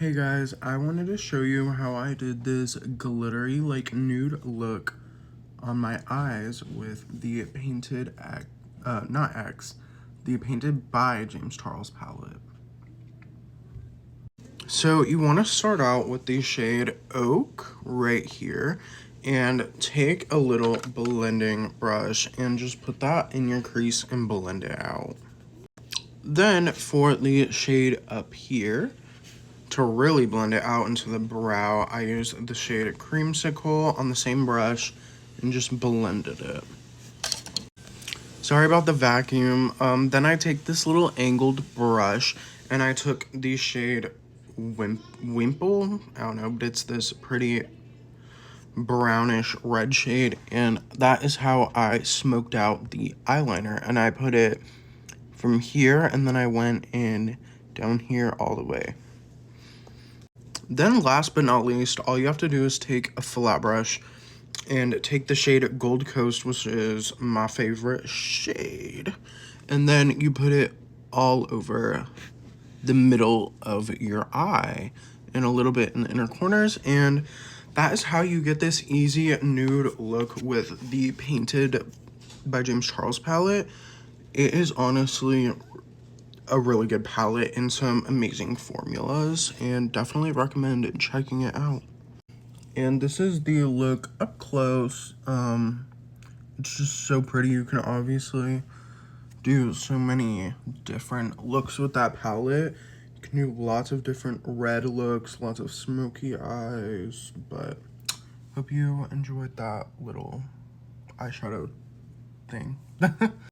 Hey guys, I wanted to show you how I did this glittery like nude look on my eyes with the the Painted by James Charles palette. So you want to start out with the shade Oak right here and take a little blending brush and just put that in your crease and blend it out. Then for the shade up here, to really blend it out into the brow, I used the shade Creamsicle on the same brush and just blended it. Sorry about the vacuum. Then I take this little angled brush and I took the shade Wimple. I don't know, but it's this pretty brownish red shade, and that is how I smoked out the eyeliner. And I put it from here and then I went in down here all the way. Then last but not least, all you have to do is take a flat brush and take the shade Gold Coast, which is my favorite shade, and then you put it all over the middle of your eye and a little bit in the inner corners, and that is how you get this easy nude look with the Painted by James Charles palette. It is honestly a really good palette and some amazing formulas, and definitely recommend checking it out. And this is the look up close. It's just so pretty. You can obviously do so many different looks with that palette. You can do lots of different red looks, lots of smoky eyes, but hope you enjoyed that little eyeshadow thing.